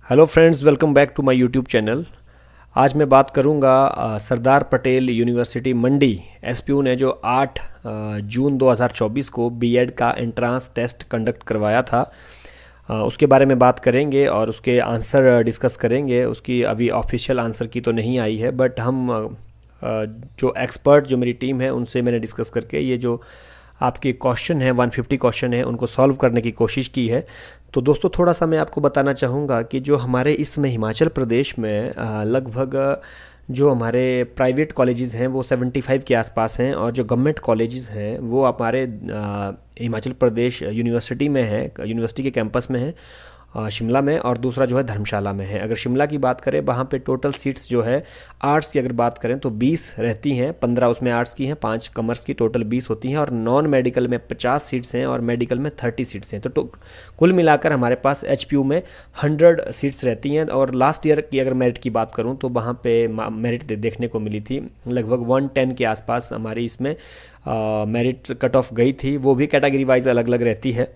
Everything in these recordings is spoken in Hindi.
Hello friends, welcome back to my YouTube channel. आज मैं बात करूंगा सरदार पटेल यूनिवर्सिटी मंडी एसपीयू ने जो 8 जून 2024 को बीएड का एंट्रांस टेस्ट कंडक्ट करवाया था, उसके बारे में बात करेंगे और उसके आंसर डिस्कस करेंगे। उसकी अभी ऑफिशियल आंसर की तो नहीं आई है, बट हम जो एक्सपर्ट जो मेरी टीम है उनसे मैंने डिस्कस करके ये जो आपके क्वेश्चन है 150 क्वेश्चन है उनको सॉल्व करने की कोशिश की है। तो दोस्तों, थोड़ा सा मैं आपको बताना चाहूँगा कि जो हमारे इसमें हिमाचल प्रदेश में लगभग जो हमारे प्राइवेट कॉलेजेस हैं वो 75 के आसपास हैं, और जो गवर्नमेंट कॉलेजेस हैं वो हमारे हिमाचल प्रदेश यूनिवर्सिटी में है, यूनिवर्सिटी के कैंपस में है, शिमला में, और दूसरा जो है धर्मशाला में है। अगर शिमला की बात करें, वहाँ पे टोटल सीट्स जो है आर्ट्स की अगर बात करें तो 20 रहती हैं, 15 उसमें आर्ट्स की हैं, 5 कॉमर्स की, टोटल 20 होती हैं। और नॉन मेडिकल में 50 सीट्स हैं और मेडिकल में 30 सीट्स हैं। तो कुल मिलाकर हमारे पास एचपीयू में 100 सीट्स रहती हैं। और लास्ट ईयर की अगर मेरिट की बात करूँ तो वहाँ पे मेरिट देखने को मिली थी लगभग 110 के आसपास हमारी इसमें मेरिट कट ऑफ गई थी। वो भी कैटेगरी वाइज अलग अलग रहती है।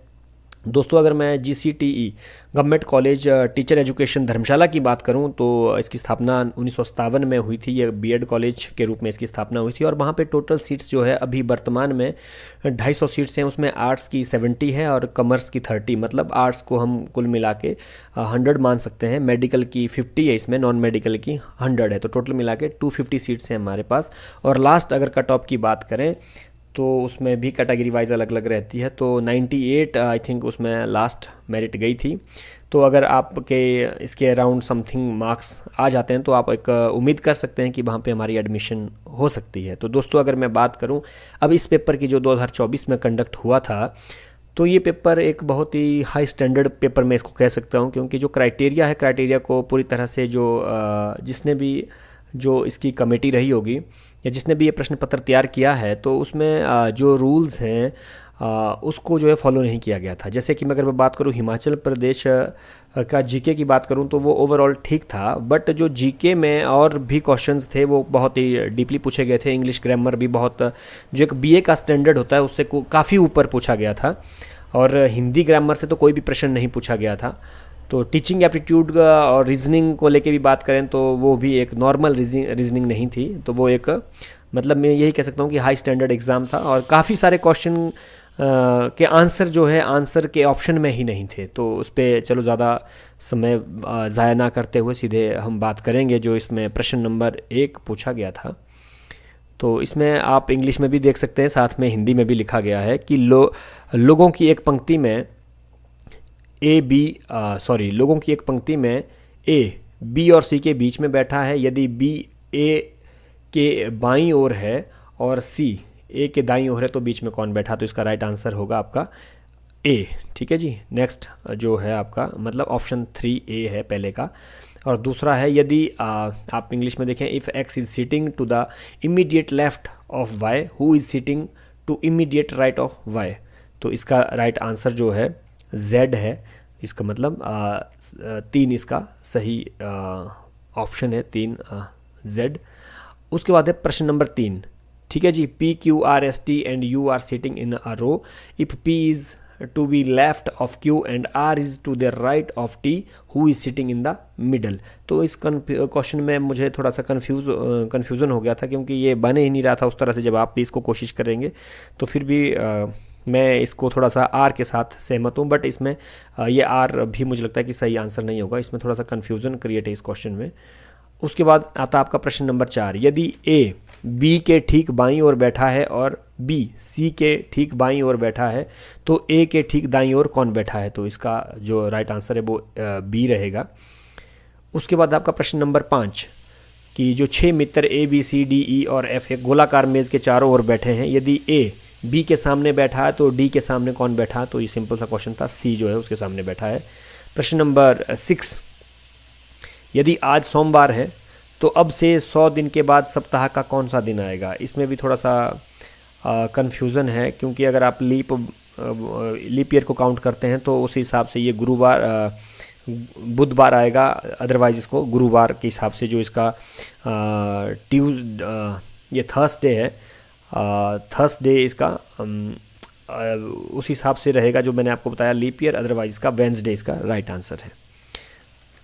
दोस्तों, अगर मैं जीसीटीई गवर्नमेंट कॉलेज टीचर एजुकेशन धर्मशाला की बात करूं तो इसकी स्थापना 1957 में हुई थी। ये बीएड कॉलेज के रूप में इसकी स्थापना हुई थी, और वहाँ पे टोटल सीट्स जो है अभी वर्तमान में 250 सीट्स हैं। उसमें आर्ट्स की 70 है और कॉमर्स की 30, मतलब आर्ट्स को हम कुल मिला के 100 मान सकते हैं। मेडिकल की 50 है, इसमें नॉन मेडिकल की 100 है, तो टोटल मिला के 250 सीट्स हैं हमारे पास। और लास्ट अगर कट ऑफ की बात करें तो उसमें भी कैटेगरी वाइज अलग अलग रहती है। तो 98 आई थिंक उसमें लास्ट मेरिट गई थी। तो अगर आपके इसके अराउंड समथिंग मार्क्स आ जाते हैं तो आप एक उम्मीद कर सकते हैं कि वहाँ पे हमारी एडमिशन हो सकती है। तो दोस्तों, अगर मैं बात करूँ अब इस पेपर की जो 2024 में कंडक्ट हुआ था, तो ये पेपर एक बहुत ही हाई स्टैंडर्ड पेपर मैं इसको कह सकता हूँ, क्योंकि जो क्राइटेरिया है, क्राइटेरिया को पूरी तरह से जो जिसने भी जो इसकी कमेटी रही होगी या जिसने भी ये प्रश्न पत्र तैयार किया है, तो उसमें जो रूल्स हैं उसको जो है फॉलो नहीं किया गया था। जैसे कि अगर मैं बात करूँ हिमाचल प्रदेश का जीके की बात करूँ तो वो ओवरऑल ठीक था, बट जो जीके में और भी क्वेश्चंस थे वो बहुत ही डीपली पूछे गए थे। इंग्लिश ग्रामर भी बहुत, जो एक बीए का स्टैंडर्ड होता है उससे काफ़ी ऊपर पूछा गया था, और हिंदी ग्रामर से तो कोई भी प्रश्न नहीं पूछा गया था। तो टीचिंग एप्टीट्यूड और रीजनिंग को लेके भी बात करें तो वो भी एक नॉर्मल रीजनिंग नहीं थी। तो वो एक, मतलब मैं यही कह सकता हूँ कि हाई स्टैंडर्ड एग्ज़ाम था, और काफ़ी सारे क्वेश्चन के आंसर जो है आंसर के ऑप्शन में ही नहीं थे। तो उस पर चलो ज़्यादा समय ज़ाया ना करते हुए सीधे हम बात करेंगे जो इसमें प्रश्न नंबर 1 पूछा गया था। तो इसमें आप इंग्लिश में भी देख सकते हैं, साथ में हिंदी में भी लिखा गया है कि लोगों की एक पंक्ति में लोगों की एक पंक्ति में ए बी और सी के बीच में बैठा है। यदि बी ए के बाईं ओर है और सी ए के दाईं ओर है तो बीच में कौन बैठा? तो इसका राइट आंसर होगा आपका ए। ठीक है जी। नेक्स्ट जो है आपका, मतलब ऑप्शन 3A है पहले का। और दूसरा है, यदि आप इंग्लिश में देखें, if X is sitting to the immediate left of Y, who is sitting to immediate right of Y? तो इसका राइट आंसर जो है Z है। इसका मतलब 3 इसका सही ऑप्शन है, 3 Z। उसके बाद है प्रश्न नंबर 3। ठीक है जी। PQRST and you are sitting in a row, if P is to be left of Q and R is to the right of T, who is sitting in the middle? तो इस क्वेश्चन में मुझे थोड़ा सा कन्फ्यूज़न हो गया था, क्योंकि ये बन ही नहीं रहा था उस तरह से। जब आप भी इसको कोशिश करेंगे तो फिर भी मैं इसको थोड़ा सा आर के साथ सहमत हूँ, बट इसमें ये आर भी मुझे लगता है कि सही आंसर नहीं होगा। इसमें थोड़ा सा कन्फ्यूज़न क्रिएट है इस क्वेश्चन में। उसके बाद आता आपका प्रश्न नंबर 4। यदि ए बी के ठीक बाईं ओर बैठा है और बी सी के ठीक बाईं ओर बैठा है, तो ए के ठीक दाईं ओर कौन बैठा है? तो इसका जो राइट आंसर है वो बी रहेगा। उसके बाद आपका प्रश्न नंबर 5 कि जो 6 मित्र ABCDE और F एक गोलाकार मेज़ के चारों ओर बैठे हैं। यदि ए बी के सामने बैठा है तो डी के सामने कौन बैठा? तो ये सिंपल सा क्वेश्चन था, सी जो है उसके सामने बैठा है। प्रश्न नंबर 6, यदि आज सोमवार है तो अब से 100 दिन के बाद सप्ताह का कौन सा दिन आएगा? इसमें भी थोड़ा सा कन्फ्यूज़न है, क्योंकि अगर आप लीप ईयर को काउंट करते हैं तो उस हिसाब से ये बुधवार आएगा, अदरवाइज इसको गुरुवार के हिसाब से जो इसका ये थर्सडे है, थर्सडे इसका उस हिसाब से रहेगा जो मैंने आपको बताया लीप ईयर, अदरवाइज इसका वेंसडे इसका राइट आंसर है।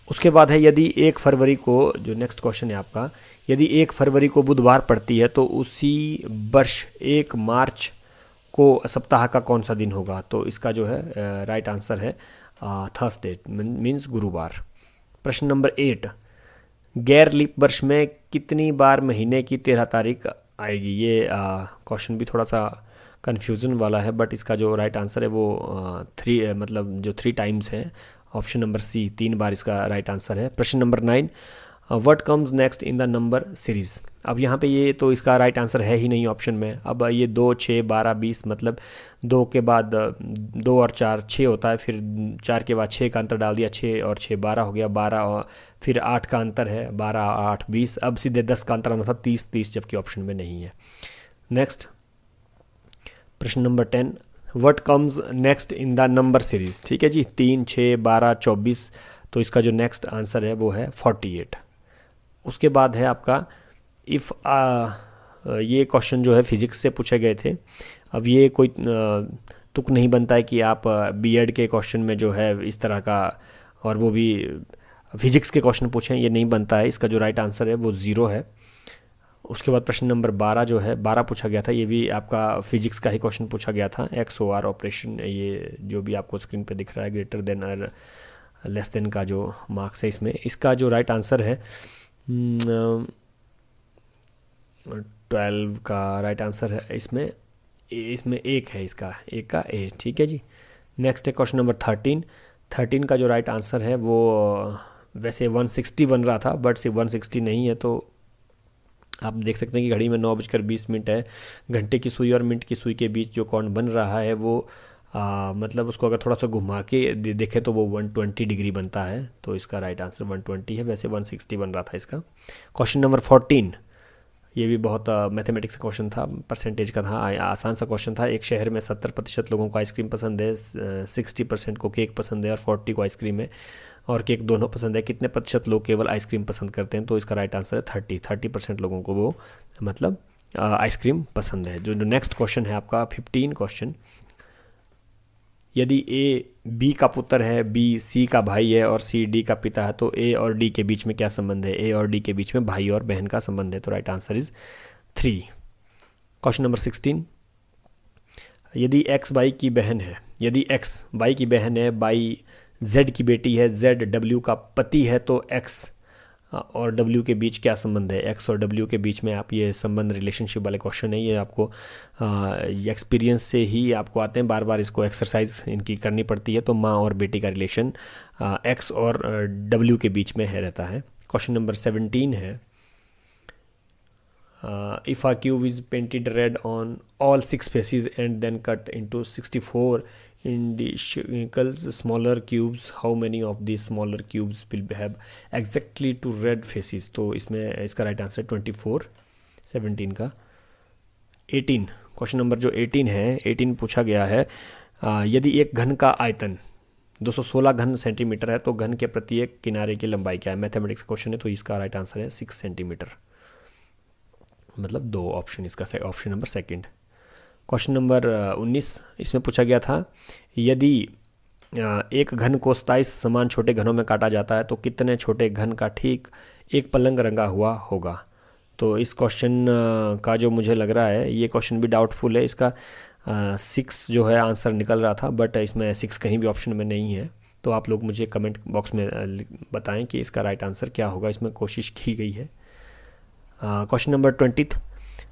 उसके बाद है यदि 1 फरवरी को, जो नेक्स्ट क्वेश्चन है आपका, यदि 1 फरवरी को बुधवार पड़ती है तो उसी वर्ष 1 मार्च को सप्ताह का कौन सा दिन होगा? तो इसका जो है राइट आंसर है थर्सडे, मीन्स गुरुवार। प्रश्न नंबर 8, गैर लीप वर्ष में कितनी बार महीने की 13 तारीख आएगी? ये क्वेश्चन भी थोड़ा सा कन्फ्यूज़न वाला है, बट इसका जो राइट आंसर है वो 3, मतलब जो 3 टाइम्स है, ऑप्शन नंबर सी 3 बार इसका राइट आंसर है। प्रश्न number 9, what comes next in the number series? अब यहाँ पे ये तो इसका राइट आंसर है ही नहीं ऑप्शन में। अब ये 2, 6, 12, 20, मतलब 2 के बाद 2 और 4 6 होता है, फिर 4 के बाद 6 का अंतर डाल दिया, 6 और 6 12 हो गया, 12 और फिर 8 का अंतर है, 12 8 20, अब सीधे 10 का अंतर आना था 30 30, जबकि ऑप्शन में नहीं है। नेक्स्ट प्रश्न number 10, what comes next in the number series? ठीक है जी, 3, 6, 12, 24, तो इसका जो नेक्स्ट आंसर है वो है 48। उसके बाद है आपका इफ़, ये क्वेश्चन जो है फिज़िक्स से पूछे गए थे। अब ये कोई तुक नहीं बनता है कि आप बीएड के क्वेश्चन में जो है इस तरह का, और वो भी फिज़िक्स के क्वेश्चन पूछें, ये नहीं बनता है। इसका जो राइट आंसर है वो 0 है। उसके बाद प्रश्न नंबर 12 जो है 12 पूछा गया था, ये भी आपका फिजिक्स का ही क्वेश्चन पूछा गया था। XOR ऑपरेशन, ये जो भी आपको स्क्रीन पे दिख रहा है, ग्रेटर देन और लेस देन का जो मार्क्स है इसमें, इसका जो राइट आंसर है 12 का राइट आंसर है इसमें। इसमें 1 है, इसका 1 का A, ठीक है जी। नेक्स्ट है क्वेश्चन नंबर 13 का जो राइट आंसर है वो वैसे 160 बन रहा था, बट सिर्फ 160 नहीं है। तो आप देख सकते हैं कि घड़ी में 9:20 है। घंटे की सुई और मिनट की सुई के बीच जो कोण बन रहा है वो मतलब उसको अगर थोड़ा सा घुमा के देखें तो वो 120 डिग्री बनता है। तो इसका राइट आंसर 120 है, वैसे 160 बन रहा था इसका। क्वेश्चन नंबर 14, ये भी बहुत मैथमेटिक्स का क्वेश्चन था, परसेंटेज का था, आसान सा क्वेश्चन था। एक शहर में 70% लोगों को आइसक्रीम पसंद है, 60% को केक पसंद है और 40 को आइसक्रीम है और केक दोनों पसंद है। कितने प्रतिशत लोग केवल आइसक्रीम पसंद करते हैं? तो इसका राइट आंसर है 30% लोगों को वो मतलब आइसक्रीम पसंद है। जो नेक्स्ट क्वेश्चन है आपका 15 क्वेश्चन, यदि A B का पुत्र है, B C का भाई है और C D का पिता है, तो A और D के बीच में क्या संबंध है? A और D के बीच में भाई और बहन का संबंध है। तो right answer is 3। Question number 16, यदि X Y की बहन है, यदि X Y की बहन है, Y Z की बेटी है, Z W का पति है, तो X और W के बीच क्या संबंध है? X और W के बीच में आप ये संबंध रिलेशनशिप वाले क्वेश्चन है, ये आपको एक्सपीरियंस से ही आपको आते हैं, बार बार इसको एक्सरसाइज इनकी करनी पड़ती है। तो माँ और बेटी का रिलेशन X और W के बीच में है रहता है। क्वेश्चन नंबर 17 है, if a cube is painted red on all 6 faces and then cut into 64 individual smaller cubes, how many of these smaller cubes will have exactly 2 red faces? तो इसमें इसका राइट आंसर 24 17 का। 18 क्वेश्चन नंबर जो 18 है, 18 पूछा गया है, यदि एक घन का आयतन 216 घन सेंटीमीटर है तो घन के प्रत्येक किनारे की लंबाई क्या है? मैथमेटिक्स क्वेश्चन है, तो इसका राइट आंसर है 6 सेंटीमीटर, मतलब 2 ऑप्शन, इसका option number second. Question number 19, इसमें पूछा गया था, यदि एक घन को 27 समान छोटे घनों में काटा जाता है तो कितने छोटे घन का ठीक एक पलंग रंगा हुआ होगा? तो इस क्वेश्चन का जो मुझे लग रहा है, ये क्वेश्चन भी डाउटफुल है। इसका 6 जो है आंसर निकल रहा था, बट इसमें 6 कहीं भी ऑप्शन में नहीं है। तो आप लोग मुझे कमेंट बॉक्स में बताएं कि इसका राइट आंसर क्या होगा। इसमें कोशिश की गई है। क्वेश्चन नंबर 20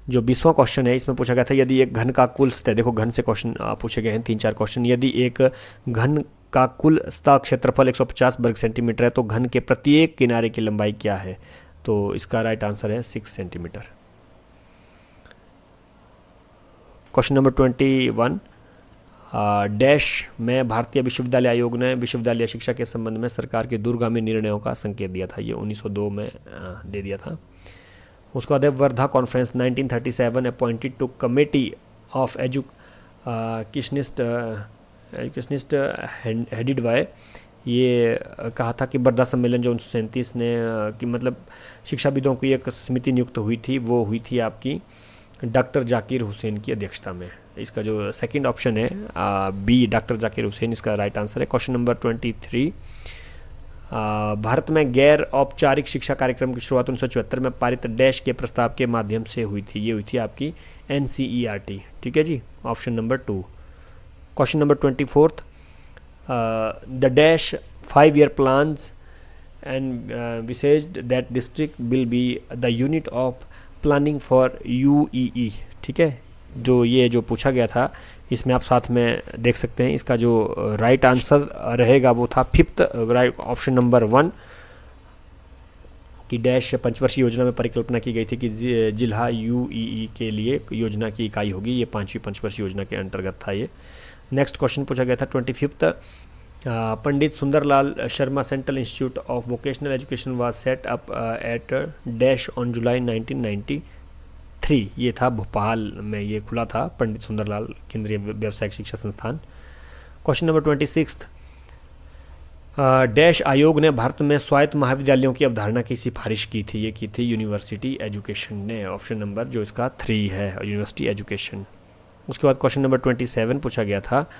जो 20वां क्वेश्चन है, इसमें पूछा गया था, यदि एक घन का कुल सतह, देखो घन से क्वेश्चन पूछे गए हैं 3-4 क्वेश्चन, यदि एक घन का कुल सतह क्षेत्रफल 150 वर्ग सेंटीमीटर है तो घन के प्रत्येक किनारे की लंबाई क्या है? तो इसका राइट आंसर है 6 सेंटीमीटर। क्वेश्चन नंबर 21, डैश में भारतीय विश्वविद्यालय आयोग ने विश्वविद्यालय शिक्षा के संबंध में सरकार के दूरगामी निर्णयों का संकेत दिया था। ये 1902 में दे दिया था। उसके बाद Wardha conference 1937 appointed to committee of educationist headed by, ये कहा था कि वर्धा सम्मेलन जो 1937 ने कि मतलब शिक्षाविदों की एक समिति नियुक्त हुई थी, वो हुई थी आपकी डॉक्टर जाकिर हुसैन की अध्यक्षता में। इसका जो सेकंड ऑप्शन है बी डॉक्टर जाकिर हुसैन, इसका राइट आंसर है। क्वेश्चन नंबर 23, भारत में गैर औपचारिक शिक्षा कार्यक्रम की शुरुआत 1974 में पारित डैश के प्रस्ताव के माध्यम से हुई थी। ये हुई थी आपकी NCERT। ठीक है जी, option number 2। Question number 24, the dash 5-year plans and envisaged that district will be the unit of planning for UEE। ठीक है, जो ये जो पूछा गया था इसमें आप साथ में देख सकते हैं, इसका जो राइट आंसर रहेगा वो था 5th, राइट ऑप्शन नंबर 1 कि डैश पंचवर्षीय योजना में परिकल्पना की गई थी कि जिला UEE के लिए योजना की इकाई होगी। ये 5वीं पंचवर्षीय योजना के अंतर्गत था ये। नेक्स्ट क्वेश्चन पूछा गया था 25th, Pandit Sundarlal Sharma central institute of vocational education was set up at dash on July 1993। ये था भोपाल में, ये खुला था पंडित सुंदरलाल केंद्रीय व्यावसायिक शिक्षा संस्थान। क्वेश्चन नंबर 26, डैश आयोग ने भारत में स्वायत्त महाविद्यालयों की अवधारणा की सिफारिश की थी। ये की थी यूनिवर्सिटी एजुकेशन ने, ऑप्शन नंबर जो इसका 3 है, यूनिवर्सिटी एजुकेशन। उसके बाद क्वेश्चन नंबर 27 पूछा गया था,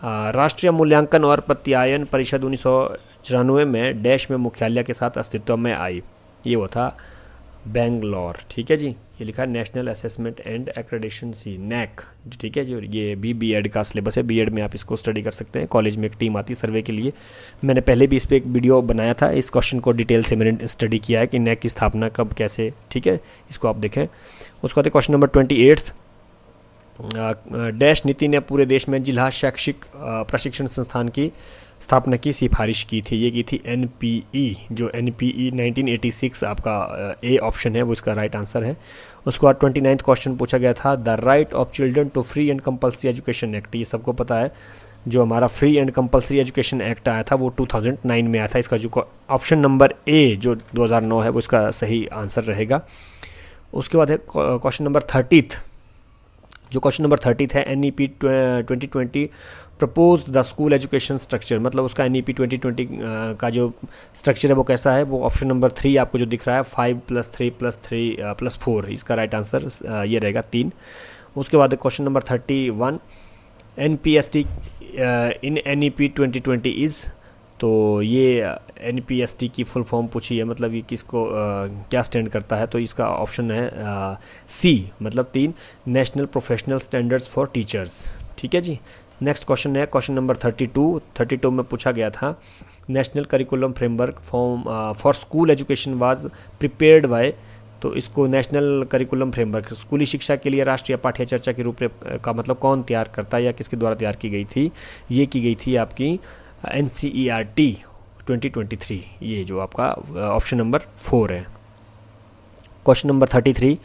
राष्ट्रीय मूल्यांकन और प्रत्यायन परिषद 1994 में डैश में मुख्यालय के साथ अस्तित्व में आई। ये वो था बेंगलोर। ठीक है जी, ये लिखा है national assessment and accreditation C, NAAC। ठीक है जी, ये भी BEd का सिलेबस है, BEd में आप इसको स्टडी कर सकते हैं। कॉलेज में एक टीम आती है सर्वे के लिए, मैंने पहले भी इस पर एक वीडियो बनाया था, इस क्वेश्चन को डिटेल से मैंने स्टडी किया है कि NAAC की स्थापना कब कैसे। ठीक है, इसको आप देखें। उसके बाद क्वेश्चन नंबर 28, डैश नीति ने पूरे देश में जिला शैक्षिक प्रशिक्षण संस्थान की स्थापना की सिफारिश की थी। ये की थी NPE, जो NPE 1986 आपका A ऑप्शन है, वो इसका राइट आंसर है। उसके बाद 29th क्वेश्चन पूछा गया था, the right of children to free and compulsory education act. ये सबको पता है, जो हमारा free and compulsory education act आया था वो 2009 में आया था। इसका जो ऑप्शन नंबर A जो 2009 है वो इसका सही आंसर रहेगा। उसके बाद है क्वेश्चन नंबर 30, जो क्वेश्चन नंबर 30 है, NEP 2020 propose the school education structure, मतलब उसका NEP 2020 का जो स्ट्रक्चर है वो कैसा है, वो ऑप्शन नंबर 3 आपको जो दिख रहा है 5+3+3+4, इसका राइट आंसर ये रहेगा 3। उसके बाद question number 31, NPST in NEP 2020 is, तो ये NPST की फुल फॉर्म पूछी है, मतलब ये किसको क्या स्टैंड करता है, तो इसका ऑप्शन है C, मतलब 3, national professional standards for teachers. ठीक है जी। नेक्स्ट क्वेश्चन है क्वेश्चन नंबर 32 में पूछा गया था, national curriculum framework for school education was prepared by, तो इसको नेशनल करिकुलम फ्रेमवर्क स्कूली शिक्षा के लिए राष्ट्रीय पाठ्य चर्चा के रूपरेखा मतलब कौन तैयार करता है या किसके द्वारा तैयार की गई थी, ये की गई थी आपकी NCERT 2023, ये जो आपका ऑप्शन नंबर 4 है। क्वेश्चन नंबर 33,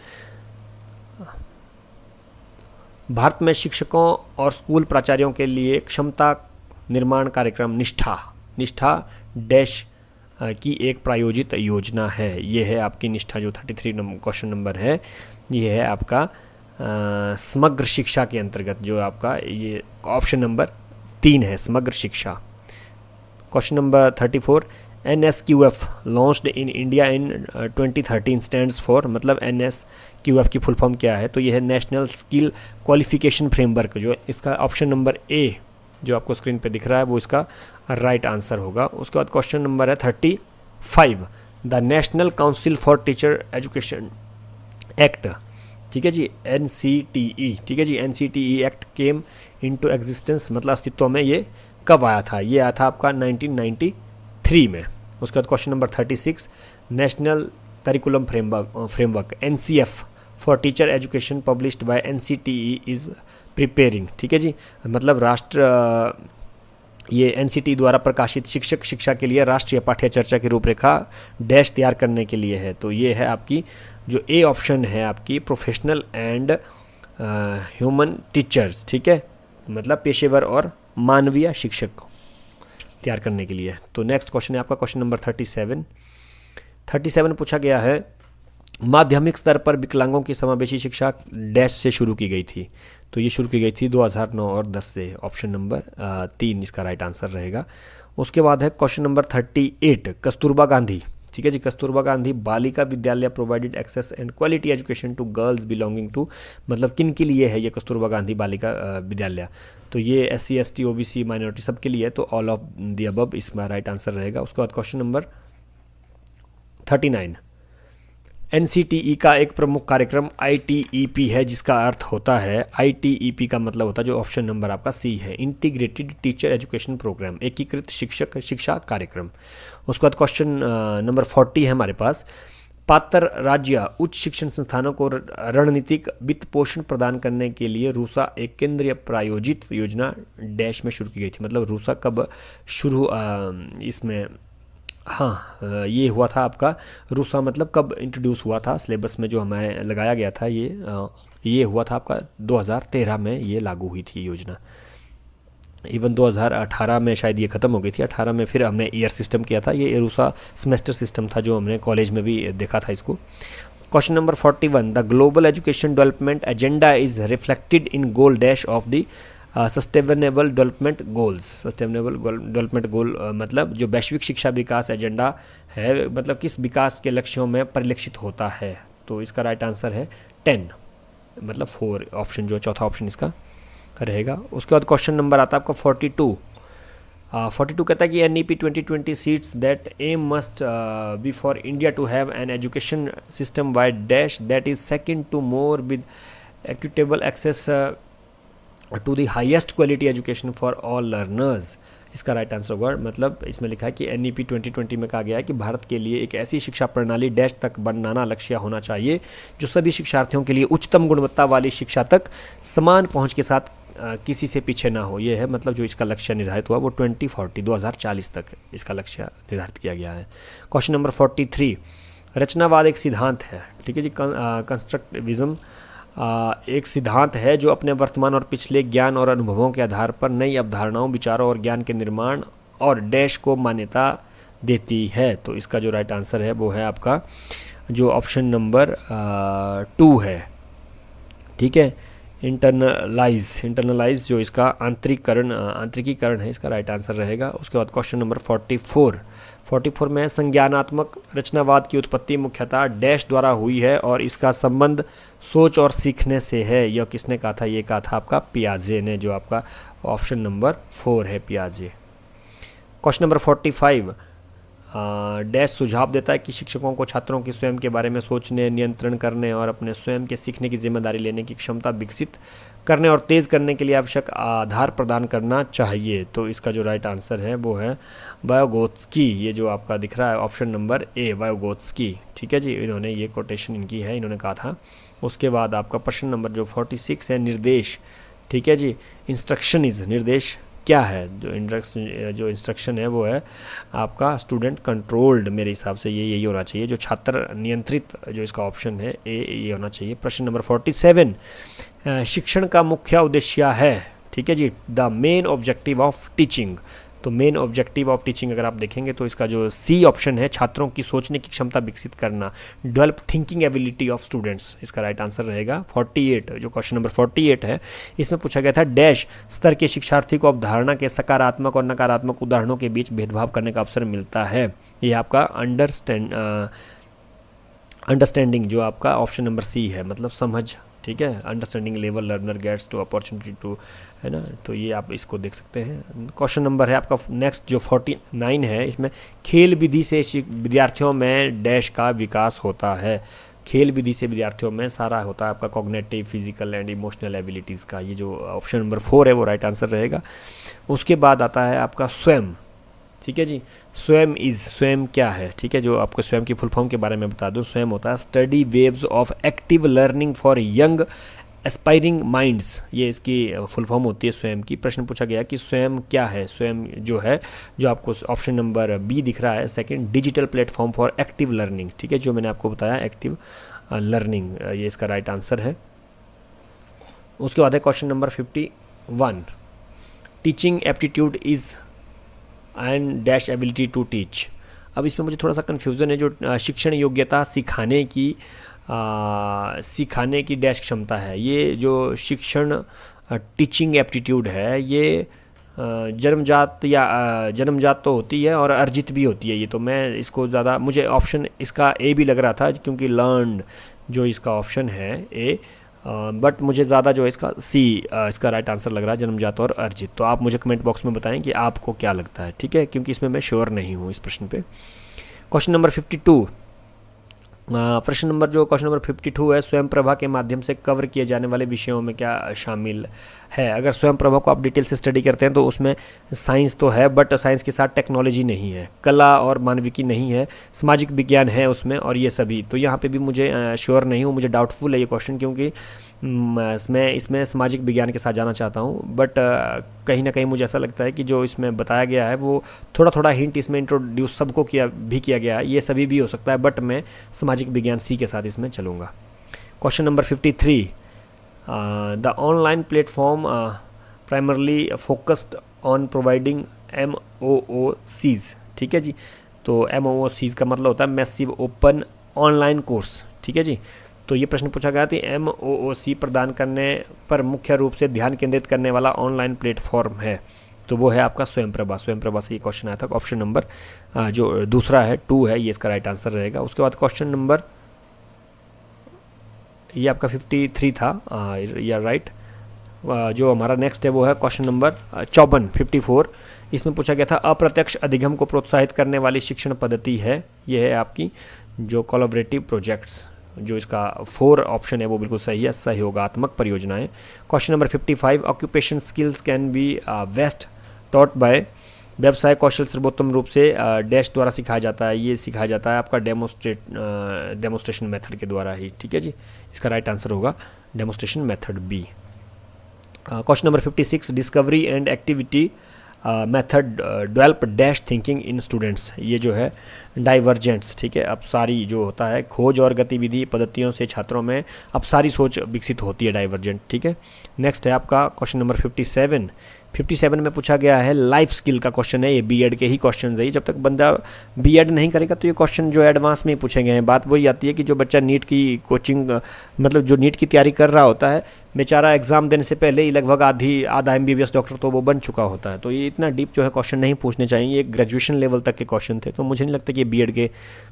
भारत में शिक्षकों और स्कूल प्राचार्यों के लिए क्षमता निर्माण कार्यक्रम निष्ठा डैश की एक प्रायोजित योजना है। ये है आपकी निष्ठा, जो 33 क्वेश्चन नंबर है, ये है आपका समग्र शिक्षा के अंतर्गत, जो आपका ये ऑप्शन नंबर 3 है, समग्र शिक्षा। Question number 34, NSQF launched in India in 2013 stands for, मतलब NSQF की फुल फॉर्म क्या है, तो ये है नेशनल स्किल क्वालिफिकेशन फ्रेमवर्क, जो इसका ऑप्शन नंबर A जो आपको स्क्रीन पे दिख रहा है वो इसका राइट आंसर होगा। उसके बाद क्वेश्चन नंबर है 35, the national council for teacher education act, ठीक है जी, NCTE, ठीक है जी, NCTE act came into existence, मतलब अस्तित्व में ये कब आया था, ये आया था आपका 1993 में। उसके बाद question number 36, national curriculum framework NCF for teacher education published by NCTE is preparing, ठीक है जी, मतलब ये NCTE द्वारा प्रकाशित शिक्षक शिक्षा के लिए राष्ट्रीय पाठ्य चर्चा की रूपरेखा डैश तैयार करने के लिए है, तो ये है आपकी जो A ऑप्शन है आपकी प्रोफेशनल एंड ह्यूमन टीचर्स, ठीक है, मतलब पेशेवर और मानवीय शिक्षक तैयार करने के लिए। तो नेक्स्ट क्वेश्चन है आपका क्वेश्चन नंबर 37 पूछा गया है, माध्यमिक स्तर पर विकलांगों की समावेशी शिक्षा डैश से शुरू की गई थी, तो ये शुरू की गई थी 2009 और 10 से, ऑप्शन नंबर 3 इसका राइट आंसर रहेगा। उसके बाद है क्वेश्चन नंबर 38, कस्तूरबा गांधी ठीक है जी। Kasturba Gandhi Balika Vidyalaya provided access and quality education to girls belonging to, मतलब किन के लिए है ये कस्तूरबा गांधी बालिका विद्यालय, तो ये SC ST OBC माइनॉरिटी सबके लिए है, तो ऑल ऑफ द अबव इसमें राइट आंसर रहेगा। उसके बाद क्वेश्चन नंबर 39, NCTE का एक प्रमुख कार्यक्रम ITEP है, जिसका अर्थ होता है, ITEP का मतलब होता है जो ऑप्शन नंबर आपका C है, इंटीग्रेटेड टीचर एजुकेशन प्रोग्राम, एकीकृत शिक्षक शिक्षा कार्यक्रम। उसके बाद क्वेश्चन नंबर 40 है हमारे पास, पात्र राज्य उच्च शिक्षण संस्थानों को रणनीतिक वित्त पोषण प्रदान करने के लिए रूसा एक केंद्रीय प्रायोजित योजना डैश में शुरू की गई थी, मतलब रूसा कब शुरू इसमें, हाँ ये हुआ था आपका, रूसा मतलब कब इंट्रोड्यूस हुआ था सिलेबस में जो हमें लगाया गया था, ये हुआ था आपका 2013 में ये लागू हुई थी योजना। इवन 2018 में शायद ये ख़त्म हो गई थी, 18 में फिर हमने ईयर सिस्टम किया था, ये रूसा सेमेस्टर सिस्टम था जो हमने कॉलेज में भी देखा था इसको। Question number 41, the global education development agenda is reflected in goal dash of the sustainable development goals. Sustainable development goal मतलब जो वैश्विक शिक्षा विकास एजेंडा है, मतलब किस विकास के लक्ष्यों में परिलक्षित होता है, तो इसका राइट आंसर है 10, मतलब 4 ऑप्शन जो चौथा ऑप्शन इसका रहेगा। उसके बाद क्वेश्चन नंबर आता है आपका 42। 42 कहता है कि NEP 2020 sets that aim must be for India to have an education system wide dash that is second to more with equitable access to the highest quality education for all learners. इसका राइट आंसर होगा, मतलब इसमें लिखा है कि NEP 2020 में कहा गया है कि भारत के लिए एक ऐसी शिक्षा प्रणाली डैश तक बनाना लक्ष्य होना चाहिए जो सभी शिक्षार्थियों के लिए उच्चतम गुणवत्ता वाली शिक्षा तक समान पहुंच के साथ किसी से पीछे ना हो। ये है मतलब जो इसका लक्ष्य निर्धारित हुआ वो 2040 तक इसका लक्ष्य निर्धारित किया गया है। क्वेश्चन नंबर 43, रचनावाद एक सिद्धांत है, ठीक है जी। कंस्ट्रक्टिविज्म एक सिद्धांत है जो अपने वर्तमान और पिछले ज्ञान और अनुभवों के आधार पर नई अवधारणाओं, विचारों और ज्ञान के निर्माण और डैश को मान्यता देती है। तो इसका जो राइट आंसर है वो है आपका जो ऑप्शन नंबर 2 है, ठीक है। इंटरनलाइज जो इसका आंतरिकीकरण है, इसका राइट आंसर रहेगा। उसके बाद क्वेश्चन नंबर 44 में संज्ञानात्मक रचनावाद की उत्पत्ति मुख्यतः डैश द्वारा हुई है और इसका संबंध सोच और सीखने से है। यह किसने कहा था? ये कहा था आपका पियाजे ने, जो आपका ऑप्शन नंबर 4 है, पियाजे। क्वेश्चन नंबर 45 डैश सुझाव देता है कि शिक्षकों को छात्रों की स्वयं के बारे में सोचने, नियंत्रण करने और अपने स्वयं के सीखने की जिम्मेदारी लेने की क्षमता विकसित करने और तेज़ करने के लिए आवश्यक आधार प्रदान करना चाहिए। तो इसका जो राइट आंसर है वो है वायोगोत्स्की, ये जो आपका दिख रहा है ऑप्शन नंबर ए, वायोगोत्स्की, ठीक है जी। इन्होंने ये कोटेशन इनकी है, इन्होंने कहा था। उसके बाद आपका प्रश्न नंबर जो 46 है, निर्देश, ठीक है जी। इंस्ट्रक्शन इज, निर्देश क्या है? जो इंस्ट्रक्शन है वो है आपका स्टूडेंट कंट्रोल्ड, मेरे हिसाब से ये यही होना चाहिए, जो छात्र नियंत्रित, जो इसका ऑप्शन है ए, ये होना चाहिए। प्रश्न नंबर 47 शिक्षण का मुख्य उद्देश्य है, ठीक है जी, the main objective of teaching. तो मेन ऑब्जेक्टिव ऑफ टीचिंग अगर आप देखेंगे तो इसका जो सी ऑप्शन है, छात्रों की सोचने की क्षमता विकसित करना, develop thinking ability of students, इसका राइट आंसर रहेगा 48। जो क्वेश्चन नंबर 48 है, इसमें पूछा गया था डैश स्तर के शिक्षार्थी को अवधारणा के सकारात्मक और नकारात्मक उदाहरणों के बीच भेदभाव करने का अवसर मिलता है। ये आपका अंडरस्टैंडिंग, जो आपका ऑप्शन नंबर सी है, मतलब समझ, ठीक है। Understanding level learner gets to opportunity to, है ना, तो ये आप इसको देख सकते हैं। क्वेश्चन नंबर है आपका नेक्स्ट जो 49 है, इसमें खेल विधि से विद्यार्थियों में डैश का विकास होता है। खेल विधि से विद्यार्थियों में सारा होता है आपका cognitive, physical and emotional abilities का। ये जो ऑप्शन नंबर 4 है वो राइट आंसर रहेगा। उसके बाद आता है आपका स्वयं, ठीक है जी। स्वयं इज, स्वयं क्या है, ठीक है। जो आपको स्वयं की फुल फॉर्म के बारे में बता दूं, स्वयं होता है study waves of active learning for young aspiring minds, ये इसकी फुल फॉर्म होती है स्वयं की। प्रश्न पूछा गया कि स्वयं क्या है? स्वयं जो है, जो आपको ऑप्शन नंबर बी दिख रहा है second, digital platform for active learning, ठीक है, जो मैंने आपको बताया एक्टिव लर्निंग, ये इसका राइट आंसर है। उसके बाद है question number 51 teaching aptitude is and dash ability to teach. अब इसमें मुझे थोड़ा सा कन्फ्यूज़न है। जो शिक्षण योग्यता सिखाने की डैश क्षमता है, ये जो शिक्षण टीचिंग एप्टीट्यूड है, ये जन्मजात या जन्मजात तो होती है और अर्जित भी होती है। ये तो मैं इसको ज़्यादा, मुझे ऑप्शन इसका ए भी लग रहा था क्योंकि लर्नड जो इसका ऑप्शन है ए, बट मुझे ज़्यादा जो है इसका सी इसका राइट आंसर लग रहा है, जन्मजात और अर्जित। तो आप मुझे कमेंट बॉक्स में बताएं कि आपको क्या लगता है, ठीक है, क्योंकि इसमें मैं श्योर नहीं हूँ इस प्रश्न पे। क्वेश्चन नंबर 52, प्रश्न नंबर 52 है, स्वयं प्रभा के माध्यम से कवर किए जाने वाले विषयों में क्या शामिल है। अगर स्वयं प्रभा को आप डिटेल से स्टडी करते हैं तो उसमें साइंस तो है, बट साइंस के साथ टेक्नोलॉजी नहीं है, कला और मानविकी नहीं है, सामाजिक विज्ञान है उसमें, और ये सभी। तो यहाँ पे भी मुझे श्योर नहीं हूँ, मुझे डाउटफुल है ये क्वेश्चन, क्योंकि मैं इसमें सामाजिक विज्ञान के साथ जाना चाहता हूँ, बट कहीं ना कहीं मुझे ऐसा लगता है कि जो इसमें बताया गया है वो थोड़ा थोड़ा हिंट इसमें इंट्रोड्यूस सबको किया गया है, ये सभी भी हो सकता है, बट मैं सामाजिक विज्ञान सी के साथ इसमें चलूँगा। Question number 53, the online platform primarily focused on providing MOOCs, ठीक है जी। तो MOOCs का मतलब होता है मैसिव ओपन ऑनलाइन कोर्स, ठीक है जी। तो ये प्रश्न पूछा गया था, MOOC प्रदान करने पर मुख्य रूप से ध्यान केंद्रित करने वाला ऑनलाइन प्लेटफॉर्म है, तो वो है आपका स्वयं प्रभा। स्वयं प्रभा से ये क्वेश्चन आया था। ऑप्शन नंबर जो दूसरा है 2 है, ये इसका राइट आंसर रहेगा। उसके बाद क्वेश्चन नंबर, ये आपका 53 था या राइट। जो हमारा नेक्स्ट है वो है क्वेश्चन नंबर 54। इसमें पूछा गया था, अप्रत्यक्ष अधिगम को प्रोत्साहित करने वाली शिक्षण पद्धति है, ये है आपकी जो कोलैबोरेटिव प्रोजेक्ट्स। जो इसका 4 ऑप्शन है वो बिल्कुल सही है, सहयोगात्मक परियोजनाएं। Question number 55, occupation skills can be best taught by, व्यवसाय कौशल सर्वोत्तम रूप से डैश द्वारा सिखाया जाता है, ये सिखाया जाता है आपका डेमोस्ट्रेशन मेथड के द्वारा ही, ठीक है जी। इसका राइट आंसर होगा demonstration method B. Question number 56, discovery and activity method develop dash thinking in students, ये जो है डाइवर्जेंट्स, ठीक है। अब सारी जो होता है खोज और गतिविधि पद्धतियों से छात्रों में अब सारी सोच विकसित होती है, डाइवर्जेंट, ठीक है। नेक्स्ट है आपका क्वेश्चन नंबर 57 में पूछा गया है, लाइफ स्किल का क्वेश्चन है, ये बीएड के ही क्वेश्चन है। जब तक बंदा बीएड नहीं करेगा तो ये क्वेश्चन जो एडवांस में ही पूछे गए हैं। बात वही आती है कि जो बच्चा नीट की कोचिंग मतलब जो नीट की तैयारी कर रहा होता है, बेचारा एग्ज़ाम देने से पहले ही लगभग आधा MBBS डॉक्टर तो वो बन चुका होता है। तो ये इतना डीप जो है क्वेश्चन नहीं पूछने चाहिए, ये ग्रेजुएशन लेवल तक के क्वेश्चन थे। तो मुझे नहीं लगता कि ये बीएड के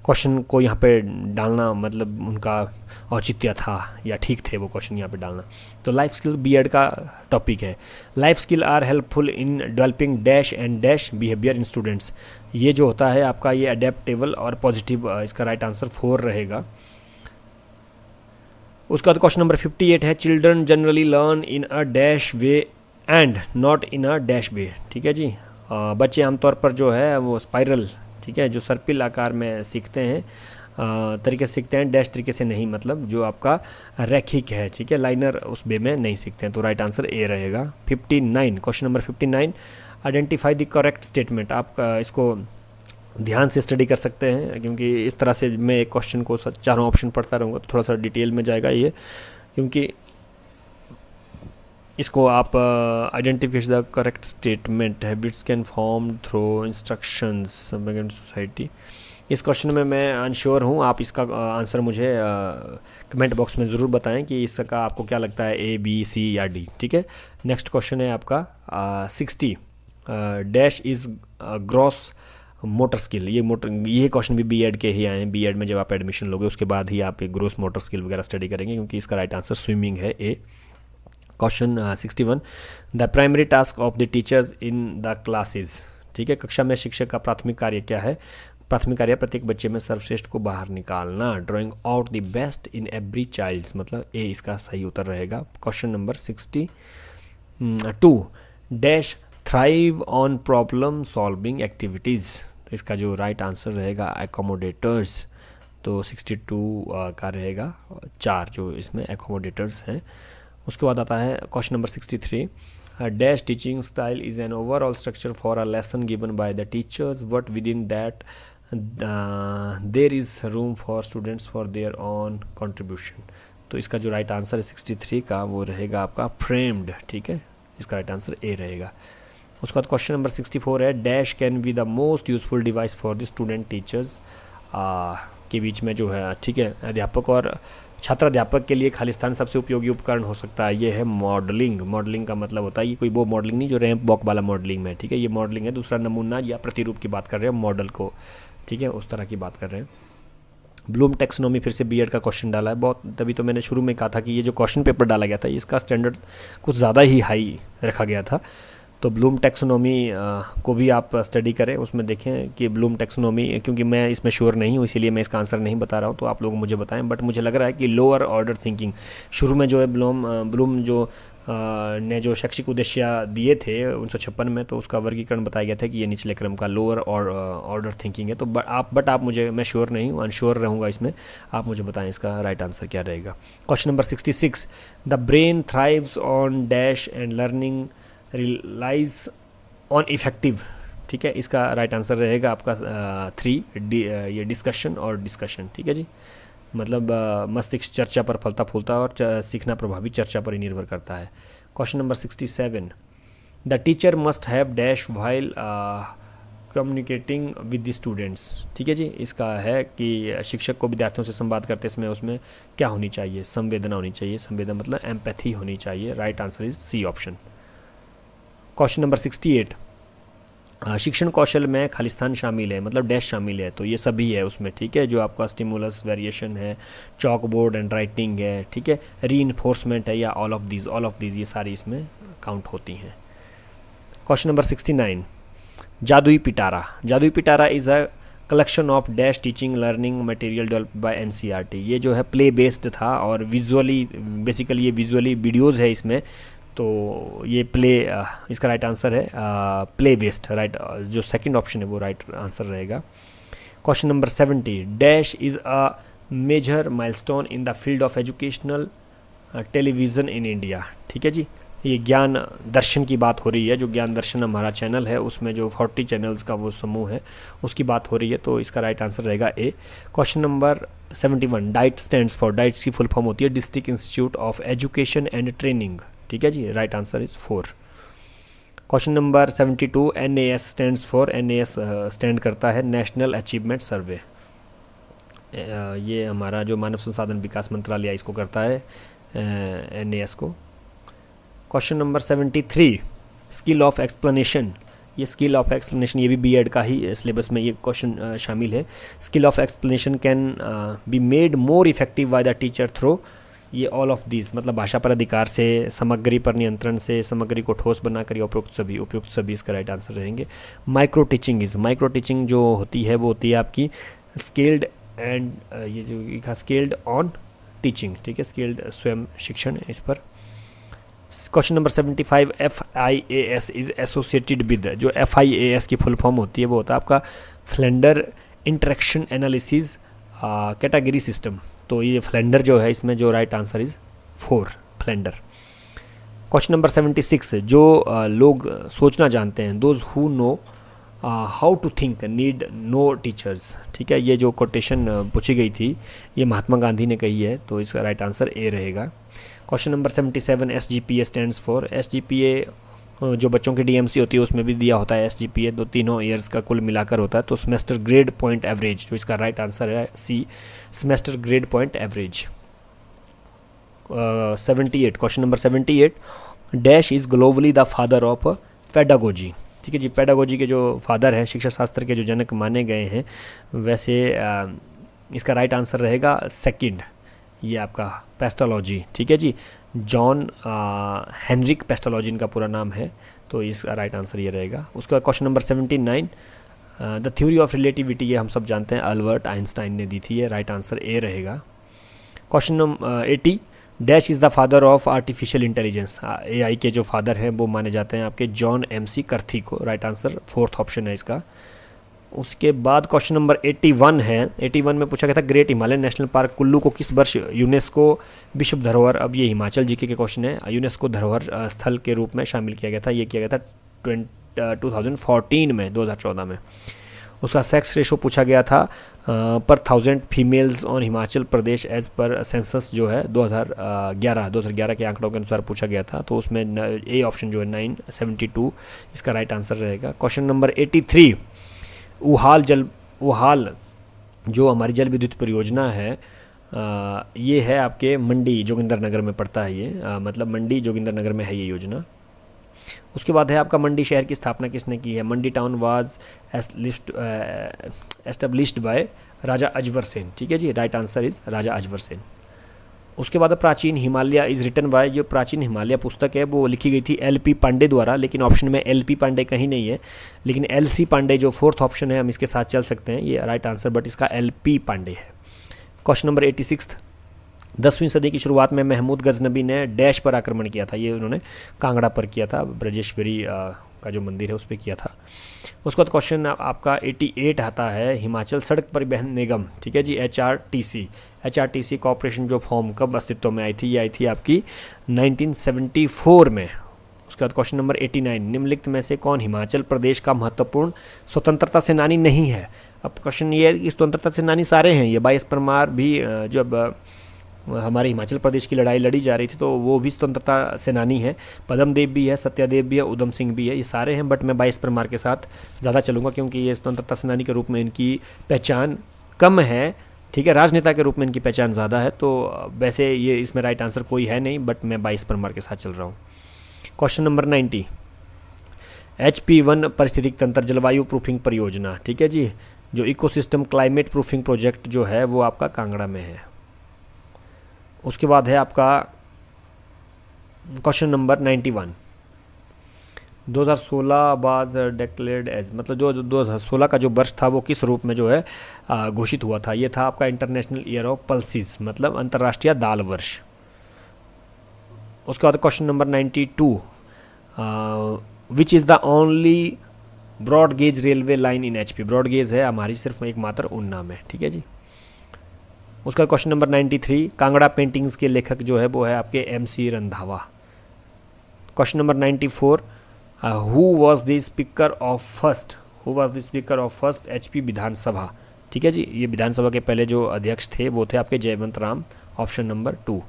क्वेश्चन को यहाँ पे डालना मतलब उनका औचित्य था या ठीक थे वो क्वेश्चन यहाँ पे डालना। तो लाइफ स्किल बीएड का टॉपिक है। Life skill are helpful in developing dash and dash behaviour in students, ये जो होता है आपका ये अडेप्टेबल और पॉजिटिव, इसका राइट आंसर 4 रहेगा। उसके बाद क्वेश्चन नंबर 58 है, children generally learn in a dash way and not in a dash way, ठीक है जी। बच्चे आमतौर पर जो है वो स्पाइरल, ठीक है, जो सर्पिल आकार में सीखते हैं तरीके से सीखते हैं, डैश तरीके से नहीं, मतलब जो आपका रैखिक है, ठीक है, लाइनर उस वे में नहीं सीखते हैं। तो राइट आंसर ए रहेगा। 59, question number 59, identify the correct statement. आप इसको ध्यान से स्टडी कर सकते हैं, क्योंकि इस तरह से मैं एक क्वेश्चन को चारों ऑप्शन पढ़ता रहूँगा तो थोड़ा सा डिटेल में जाएगा ये, क्योंकि इसको आप identification the correct statement, habits can form through instructions society. इस क्वेश्चन में मैं अनश्योर हूँ, आप इसका आंसर मुझे कमेंट बॉक्स में ज़रूर बताएं कि इसका आपको क्या लगता है, A, B, C या D, ठीक है। नेक्स्ट क्वेश्चन है आपका 60, dash is gross motor skill. ये क्वेश्चन भी बीएड के ही आए हैं। बीएड में जब आप एडमिशन लोगे उसके बाद ही आप एक ग्रोस मोटर स्किल वगैरह स्टडी करेंगे, क्योंकि इसका राइट आंसर स्विमिंग है, A. Question 61, the primary task of the teachers in the classes, ठीक है, कक्षा में शिक्षक का प्राथमिक कार्य क्या है। प्राथमिक कार्य प्रत्येक बच्चे में सर्वश्रेष्ठ को बाहर निकालना, drawing out the best in every child, मतलब ए इसका सही उत्तर रहेगा। Question number 62, dash thrive on problem solving activities, इसका जो राइट आंसर रहेगा एकोमोडेटर्स। तो 62 का रहेगा 4 जो इसमें एकोमोडेटर्स हैं। उसके बाद आता है question number 63, dash teaching style is an overall structure for a lesson given by the teachers, but within that there is room for students for their own contribution. तो इसका जो राइट आंसर है 63 का वो रहेगा आपका फ्रेम्ड, ठीक है, इसका राइट आंसर ए रहेगा। उसके बाद क्वेश्चन नंबर 64 है, dash can be the most useful device for the student teachers, के बीच में जो है, ठीक है, अध्यापक और छात्राध्यापक के लिए खालिस्तान सबसे उपयोगी उपकरण हो सकता है, ये है मॉडलिंग। मॉडलिंग का मतलब होता है ये कोई वो मॉडलिंग नहीं जो रैंप वॉक वाला मॉडलिंग में, ठीक है, ये मॉडलिंग है, दूसरा नमूना या प्रतिरूप की बात कर रहे हैं मॉडल को, ठीक है, उस तरह की बात कर रहे हैं। ब्लूम टैक्सोनॉमी फिर से बीएड का क्वेश्चन डाला है बहुत, तभी तो मैंने शुरू में कहा था कि ये जो क्वेश्चन पेपर डाला गया था इसका स्टैंडर्ड कुछ ज़्यादा ही हाई रखा गया था। तो ब्लूम टैक्सोनॉमी को भी आप स्टडी करें, उसमें देखें कि ब्लूम टैक्सोनॉमी, क्योंकि मैं इसमें श्योर नहीं हूँ इसीलिए मैं इसका आंसर नहीं बता रहा हूँ, तो आप लोग मुझे बताएं, बट मुझे लग रहा है कि लोअर ऑर्डर थिंकिंग शुरू में जो है ब्लूम जो ने जो शैक्षिक उद्देश्य दिए थे 1956 में, तो उसका वर्गीकरण बताया गया था कि ये निचले क्रम का लोअर ऑर्डर थिंकिंग है। तो आप मुझे, मैं श्योर नहीं हूँ, अनश्योर रहूँगा इसमें, आप मुझे बताएं इसका राइट आंसर क्या रहेगा। Question number 66, the brain thrives on dash and learning relies on effective, ठीक है, इसका राइट आंसर रहेगा आपका 3 ये डिस्कशन और डिस्कशन, ठीक है जी, मतलब मस्तिष्क चर्चा पर फलता फूलता और सीखना प्रभावी चर्चा पर ही निर्भर करता है। Question number 67, the teacher must have dash while communicating with the students, ठीक है जी, इसका है कि शिक्षक को विद्यार्थियों से संवाद करते समय उसमें क्या होनी चाहिए, संवेदना होनी चाहिए, संवेदना मतलब एम्पैथी होनी चाहिए, right answer is C option. Question number 68, शिक्षण कौशल में खालिस्तान शामिल है, मतलब डैश शामिल है, तो ये सभी है उसमें, ठीक है, जो आपका स्टिमुलस, वेरिएशन है, चॉक बोर्ड एंड राइटिंग है, ठीक है, रीइंफोर्समेंट है, या ऑल ऑफ दीज ये सारी इसमें काउंट होती हैं। Question number 69, Jadui Pitara is a collection of dash teaching learning material developed by NCERT, ये जो है प्ले बेस्ड था और विजुअली, बेसिकली ये विजुअली वीडियोज़ है इसमें, तो ये प्ले, इसका राइट आंसर है प्ले बेस्ड, राइट, जो सेकंड ऑप्शन है वो राइट आंसर रहेगा। Question number 70, dash is a major milestone in the field of educational television in India, ठीक है जी, ये ज्ञान दर्शन की बात हो रही है, जो ज्ञान दर्शन हमारा चैनल है उसमें जो 40 चैनल्स का वो समूह है उसकी बात हो रही है, तो इसका राइट आंसर रहेगा A. Question number 71, DIET stands for, DIET की फुल फॉर्म होती है district institute of education and training, ठीक है जी, right answer is 4। Question number 72, NAS stands for, NAS stand करता है नेशनल अचीवमेंट सर्वे, ये हमारा जो मानव संसाधन विकास मंत्रालय इसको करता है NAS को। Question number 73, skill of explanation, ये स्किल ऑफ एक्सप्लेनेशन ये भी बीएड का ही सिलेबस में ये क्वेश्चन शामिल है। Skill of explanation can be made more effective by the teacher through, ये ऑल ऑफ दीज मतलब भाषा पर अधिकार से, सामग्री पर नियंत्रण से, सामग्री को ठोस बनाकर, उपयुक्त सभी इसका राइट आंसर रहेंगे। माइक्रो टीचिंग जो होती है वो होती है आपकी स्किल्ड एंड ये जो स्किल्ड ऑन टीचिंग, ठीक है, स्किल्ड स्वयं शिक्षण इस पर। Question number 75, FIAS is associated with, जो FIAS की फुल फॉर्म होती है वो होता है आपका Flanders interaction analysis category system, तो ये फ्लेंडर जो है इसमें जो right answer is 4 Flanders. Question number 76, जो लोग सोचना जानते हैं, those who know how to think need no teachers, ठीक है, ये जो कोटेशन पूछी गई थी ये महात्मा गांधी ने कही है, तो इसका राइट आंसर ए रहेगा। Question number 77, SGPA stands for, SGPA जो बच्चों की DMC होती है उसमें भी दिया होता है SGPA, तो तीनों ईयर्स का कुल मिलाकर होता है, तो सेमेस्टर ग्रेड पॉइंट एवरेज, जो इसका राइट आंसर है C, semester grade point average. 78, question number 78, dash is globally the father of pedagogy, ठीक है जी, पेडागोजी के जो फादर हैं, शिक्षा शास्त्र के जो जनक माने गए हैं, वैसे इसका राइट आंसर रहेगा सेकंड, ये आपका पेस्टोलॉजी, ठीक है जी, जॉन हेनरिक पेस्टोलॉजी इनका पूरा नाम है, तो इसका राइट आंसर ये रहेगा। उसका question number 79, the theory of relativity, ये हम सब जानते हैं अल्बर्ट आइंस्टाइन ने दी थी, ये राइट आंसर ए रहेगा। Question number 80, dash is the father of artificial intelligence, AI के जो फादर हैं वो माने जाते हैं आपके जॉन MC कर्थी को, राइट आंसर 4th ऑप्शन है इसका। उसके बाद क्वेश्चन नंबर 81 है, 81 में पूछा गया था great Himalayan national park Kullu को किस वर्ष यूनेस्को विश्व धरोहर, अब ये हिमाचल जीके के क्वेश्चन है, यूनेस्को धरोहर स्थल के रूप में शामिल किया गया था, ये किया गया था 2014 में, 2014 में। उसका सेक्स रेशो पूछा गया था per 1000 females on Himachal Pradesh as per census जो है 2011 के आंकड़ों के अनुसार पूछा गया था, तो उसमें ए ऑप्शन जो है 972 इसका राइट आंसर रहेगा। क्वेश्चन नंबर 83, उहाल जो हमारी जल विद्युत परियोजना है ये है आपके मंडी जोगिंदर नगर में पड़ता है ये, मतलब मंडी जोगिंदर नगर में है ये योजना। उसके बाद है आपका मंडी शहर की स्थापना किसने की है। मंडी टाउन वाज एस्टेब्लिश्ड बाय राजा अजवर सेन, ठीक है जी, राइट आंसर इज राजा अजवर सेन। उसके बाद प्राचीन हिमालय इज रिटन बाय, जो प्राचीन हिमालय पुस्तक है वो लिखी गई थी एल.पी. पांडे द्वारा, लेकिन ऑप्शन में एल.पी. पांडे कहीं नहीं है, लेकिन एल.सी. पांडे जो फोर्थ ऑप्शन है हम इसके साथ चल सकते हैं, ये राइट आंसर, बट इसका एल.पी. पांडे है। क्वेश्चन नंबर 86, 10वीं सदी की शुरुआत में महमूद गजनबी ने डैश पर आक्रमण किया था। ये उन्होंने कांगड़ा पर किया था, ब्रजेश्वरी का जो मंदिर है उस पर किया था। उसके बाद क्वेश्चन आपका 88 आता है, हिमाचल सड़क परिवहन निगम, ठीक है जी, एचआरटीसी कॉरपोरेशन जो फॉर्म कब अस्तित्व में आई थी, ये आई थी आपकी 1974 में। उसके बाद क्वेश्चन नंबर 89, निम्नलिखित में से कौन हिमाचल प्रदेश का महत्वपूर्ण स्वतंत्रता सेनानी नहीं है। अब क्वेश्चन ये है कि स्वतंत्रता सेनानी सारे हैं, ये 22 परमार भी जब हमारे हिमाचल प्रदेश की लड़ाई लड़ी जा रही थी तो वो भी स्वतंत्रता सेनानी है, पदम देव भी है, सत्यादेव भी है, उधम सिंह भी है, ये सारे हैं, बट मैं 22 परमार के साथ ज़्यादा चलूँगा क्योंकि ये स्वतंत्रता सेनानी के रूप में इनकी पहचान कम है, ठीक है, राजनेता के रूप में इनकी पहचान ज़्यादा है। तो वैसे ये इसमें राइट आंसर कोई है नहीं, बट मैं 22 परमार के साथ चल रहा हूँ। क्वेश्चन नंबर 90, HP1 पारिस्थितिक तंत्र जलवायु प्रूफिंग परियोजना, ठीक है जी, जो इकोसिस्टम क्लाइमेट प्रूफिंग प्रोजेक्ट जो है वो आपका कांगड़ा में है। उसके बाद है आपका question number 91, 2016 was declared as, मतलब जो 2016 का जो वर्ष था वो किस रूप में जो है घोषित हुआ था। ये था आपका इंटरनेशनल ईयर ऑफ पल्सिस, मतलब अंतर्राष्ट्रीय दाल वर्ष। उसके बाद question number 92, which is the only broad gauge railway line in HP, broad gauge है हमारी सिर्फ एकमात्र उन्ना में, ठीक है जी। उसका क्वेश्चन नंबर 93, कांगड़ा पेंटिंग्स के लेखक जो है वो है आपके MC Randhawa. Question number 94, who was the speaker of first HP विधानसभा, ठीक है जी, ये विधानसभा के पहले जो अध्यक्ष थे वो थे आपके Jaywant Ram, option number 2।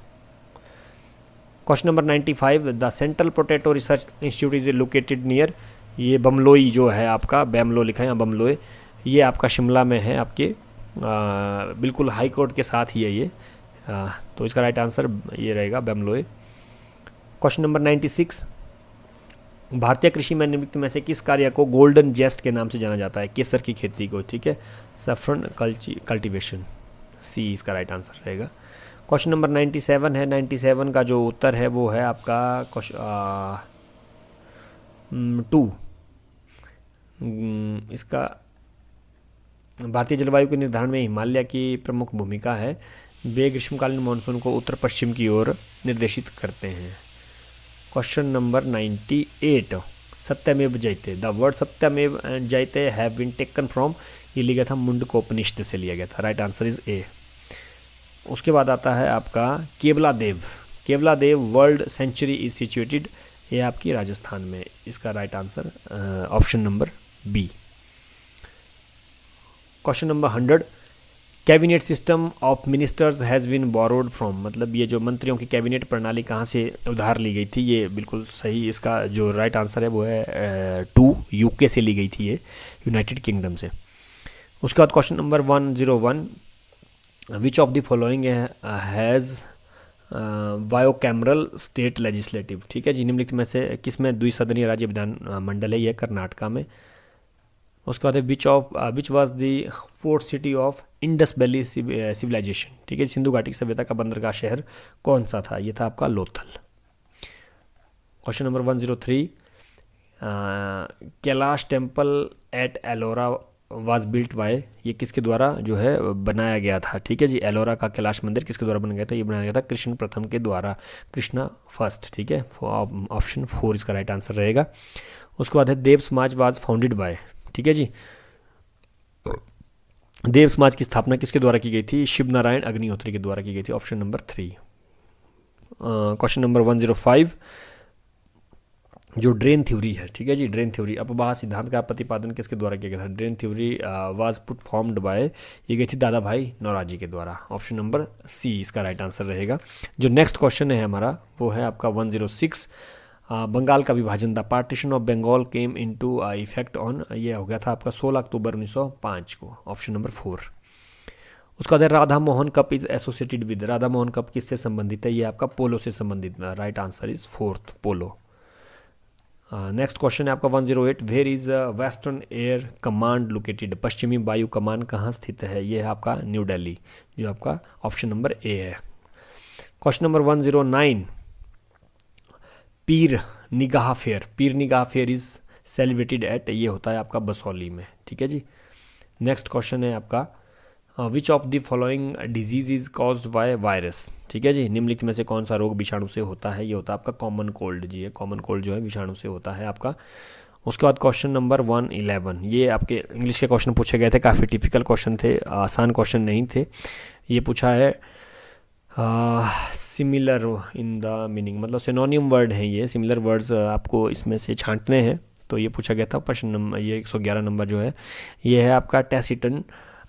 Question number 95, the central potato research institute is located near, ये बमलोई जो है आपका, बैमलो लिखा है या बमलोई, ये आपका शिमला में है आपके, बिल्कुल हाई कोर्ट के साथ ही है ये, तो इसका राइट आंसर ये रहेगा बेमलोई। क्वेश्चन नंबर 96, भारतीय कृषि में निम्नलिखित में से किस कार्य को गोल्डन जेस्ट के नाम से जाना जाता है, केसर की खेती को, ठीक है, सैफरन कल्टीवेशन, सी इसका राइट आंसर रहेगा। क्वेश्चन नंबर 97 है, 97 का जो उत्तर है वो है आपका 2, इसका भारतीय जलवायु के निर्धारण में हिमालय की प्रमुख भूमिका है, वे ग्रीष्मकालीन मानसून को उत्तर पश्चिम की ओर निर्देशित करते हैं। क्वेश्चन नंबर 98, सत्यमेव जयते, द वर्ड सत्यमेव जयते हैव बीन टेकन फ्रॉम, ये लिया गया था मुंडकोपनिषद से लिया गया था, राइट आंसर इज ए। उसके बाद आता है आपका Keoladeo world sanctuary is situated, ये आपकी राजस्थान में, इसका right answer option number B. Question number 100, cabinet system of ministers has been borrowed from, मतलब ये जो मंत्रियों की कैबिनेट प्रणाली कहाँ से उधार ली गई थी, ये बिल्कुल सही, इसका जो राइट आंसर है वो है 2, UK से ली गई थी ये, यूनाइटेड किंगडम से। उसके बाद question number 101, which of the following has bicameral state legislative, ठीक है जी, निम्नलिखित में से किसमें द्विसदनीय राज्य विधान मंडल है, यह कर्नाटका में। उसके बाद which was the fourth city of Indus Valley civilisation, ठीक है, सिंधु घाटी की सभ्यता का बंदरगाह शहर कौन सा था, ये था आपका Lothal. Question number 103, Kailash temple at Ellora was built by, ये किसके द्वारा जो है बनाया गया था, ठीक है जी, एलोरा का कैलाश मंदिर किसके द्वारा बनाया गया था, ये बनाया गया था कृष्ण प्रथम के द्वारा, कृष्णा फर्स्ट, ठीक है, ऑप्शन 4 इसका राइट आंसर रहेगा। उसके बाद है देव समाज वाज फाउंडेड बाय, ठीक है जी, देव समाज की स्थापना किसके द्वारा की गई थी, शिव नारायण अग्निहोत्री के द्वारा की गई थी, ऑप्शन नंबर 3। क्वेश्चन नंबर 105, जो ड्रेन थ्योरी है, ठीक है जी, ड्रेन थ्योरी अपवाह सिद्धांत का प्रतिपादन किसके द्वारा किया गया था, drain theory was put formed by, ये गई थी दादा भाई नौरोजी के द्वारा, ऑप्शन नंबर सी इसका राइट आंसर रहेगा। जो नेक्स्ट क्वेश्चन है हमारा वो है आपका 106, बंगाल का विभाजन, the partition of Bengal came into effect on, ये हो गया था आपका 16 अक्टूबर 1905 को, ऑप्शन नंबर 4। उसका बाद है Radha Mohan cup is associated with, Radha Mohan cup किससे संबंधित है, ये आपका पोलो से संबंधित, right answer is fourth polo. Next question है आपका 108, where is western air command located, पश्चिमी वायु कमान कहाँ स्थित है, ये है आपका न्यू दिल्ली, जो आपका ऑप्शन नंबर ए है। क्वेश्चन नंबर 109, पीर निगाह फेयर, पीर निगाह फेयर इज सेलिब्रेटेड एट, ये होता है आपका बसौली में, ठीक है जी। नेक्स्ट क्वेश्चन है आपका विच of the following disease is caused by virus, ठीक है जी, निम्नलिखित में से कौन सा रोग विषाणु से होता है, ये होता है आपका कॉमन कोल्ड जी, ये कॉमन कोल्ड जो है विषाणु से होता है आपका। उसके बाद क्वेश्चन नंबर 111, ये आपके इंग्लिश के क्वेश्चन पूछे गए थे, काफ़ी टिपिकल क्वेश्चन थे, आसान क्वेश्चन नहीं थे। ये पूछा है सिमिलर इन द मीनिंग, मतलब सिनोनिम वर्ड हैं ये, सिमिलर वर्ड्स आपको इसमें से छांटने हैं। तो ये पूछा गया था प्रश्न नंबर, ये 111 नंबर जो है ये है आपका टैसिटन,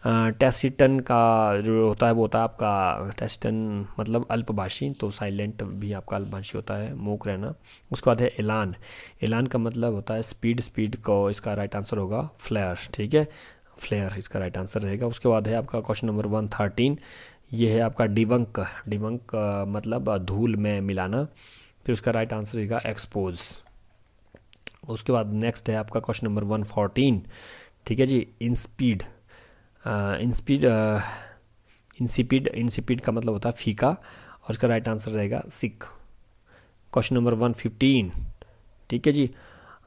टैसिटन का जो होता है वो होता है आपका टैसिटन मतलब अल्पभाषी, तो साइलेंट भी आपका अल्पभाषी होता है, मूक रहना। उसके बाद है एलान, एलान का मतलब होता है स्पीड, स्पीड को इसका राइट आंसर होगा फ्लेयर, ठीक है, फ्लेयर इसका राइट आंसर रहेगा। उसके बाद है आपका क्वेश्चन नंबर 113, ये है आपका डिबंक, डिबंक मतलब धूल में मिलाना, फिर उसका राइट आंसर रहेगा एक्सपोज। उसके बाद नेक्स्ट है आपका क्वेश्चन नंबर 114, ठीक है जी, इंस्पीड, इंस्पीड इंसिपिड, इंसिपिड का मतलब होता है फीका, और इसका राइट आंसर रहेगा सिक। क्वेश्चन नंबर 115, ठीक है जी,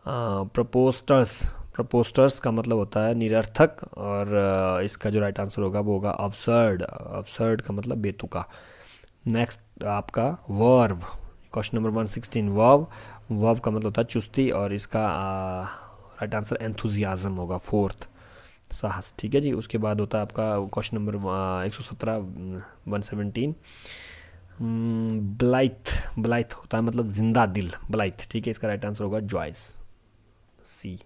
प्रपोस्टर्स, प्रपोस्टर्स का मतलब होता है निरर्थक, और इसका जो राइट आंसर होगा वो होगा अब्सर्ड, अब्सर्ड का मतलब बेतुका। नेक्स्ट आपका verve, question number 116 verve, verve का मतलब होता है चुस्ती, और इसका राइट आंसर एंथुजियाज्म होगा, फोर्थ साहस, ठीक है जी। उसके बाद होता है आपका क्वेश्चन नंबर 117 117 ब्लाइथ, ब्लाइथ होता है मतलब जिंदा दिल, ब्लाइथ, ठीक है, इसका राइट आंसर होगा जॉयस, सी।